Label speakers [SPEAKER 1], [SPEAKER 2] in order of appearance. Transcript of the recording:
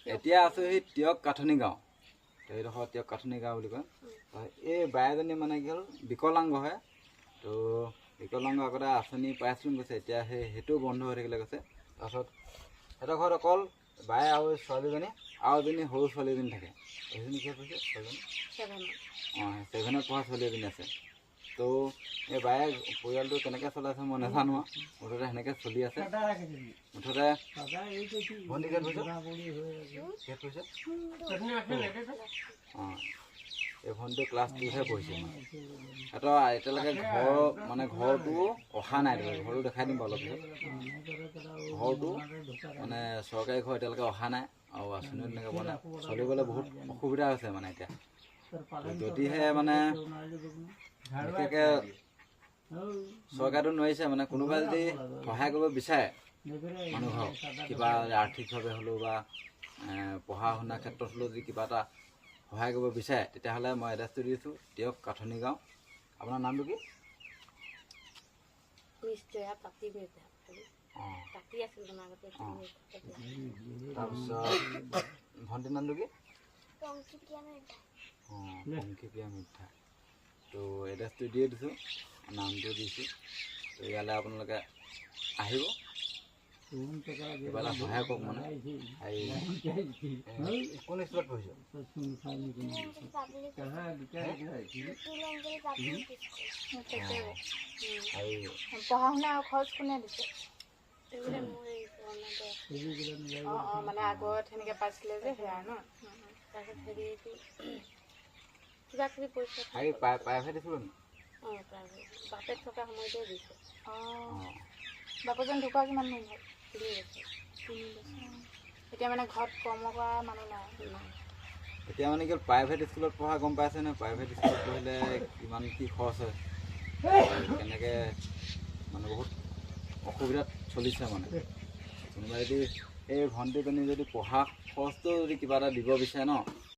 [SPEAKER 1] এতিয়া আছোঁ সেই টিয়ক কাঠনি গাঁও, তো এইডোখৰ টিয়ক কাঠনি গাঁও বুলি কয়। এই বাইজনী মানে কি হ'ল বিকলাংগ হয়, তো বিকলাংগ আগতে আঁচনি পাইছিলোঁ কৈছে, এতিয়া সেইটো বন্ধ হৈ থাকিলে কৈছে। তাৰপাছত সিহঁতৰ ঘৰত অকল বাই আৰু ছোৱালীজনী আৰু এজনী সৰু ছোৱালী এজনী থাকে। সেইজনী কিহত পঢ়িছে ছোৱালীজনী? অঁ, 7ত পঢ়া ছোৱালী এজনী আছে। তো এই বায়ে পৰিয়ালটো কেনেকৈ চলাইছে মই নাজানো, মুঠতে সেনেকৈ চলি আছে। মুঠতে ভণ্টি কিহত পঢ়িছে? অঁ, এই ভণ্টি ক্লাছ 2হে পঢ়িছে। মানে সিহঁতৰ এতিয়ালৈকে ঘৰটো অহা নাই, ঘৰটো দেখাই দিম বাৰু অলপ পিছত। ঘৰটো মানে চৰকাৰী ঘৰ এতিয়ালৈকে অহা নাই, আৰু আঁচনিও তেনেকৈ পোৱা নাই। চলিবলৈ বহুত অসুবিধা হৈছে মানে এতিয়া। যদিহে মানে বিশেষকৈ চৰকাৰেতো নোৱাৰিছে, মানে কোনোবাই যদি সহায় কৰিব বিচাৰে মানুহক কিবা আৰ্থিকভাৱে হ'লেও বা পঢ়া শুনাৰ ক্ষেত্ৰত হ'লেও যদি কিবা এটা সহায় কৰিব বিচাৰে, তেতিয়াহ'লে মই এড্ৰেছটো দি দিছোঁ, টিয়ক কাঠনি গাঁও। আপোনাৰ নামটো কি? তাৰপিছত ভণ্টিৰ নামটো কি? অংকিপ্ৰিয়া মিঠা। তো এড্ৰেছটো দিয়ে দিছোঁ, নামটো দিছোঁ। তো ইয়ালৈ আপোনালোকে আহিব, কিবা এটা সহায় কৰক। মানে কোন স্কুলত পঢ়িছে?
[SPEAKER 2] পঢ়া শুনা খৰচ কোনে দিছে? মানে আগত সেনেকৈ পাইছিলে যে সেয়া ন। তাৰপিছত কিবা কিবি পইচা
[SPEAKER 1] প্ৰাইভেট স্কুলত?
[SPEAKER 2] বাপেক থকা সময়তে দিছে। বাপেকজন ঢুকুৱা কিমান দিন হ'ল? 3 বছৰ। এতিয়া মানে ঘৰত কৰ্ম কৰা মানুহ নাই।
[SPEAKER 1] এতিয়া মানে কি প্ৰাইভেট স্কুলত পঢ়া গম পাইছে নে? প্ৰাইভেট স্কুলত পঢ়িলে কিমান কি খৰচ হয়, কেনেকৈ মানে বহুত অসুবিধাত চলিছে। মানে কোনোবাই যদি এই ভণ্টিজনী যদি পঢ়া খৰচটো যদি কিবা এটা দিব বিচাৰে ন,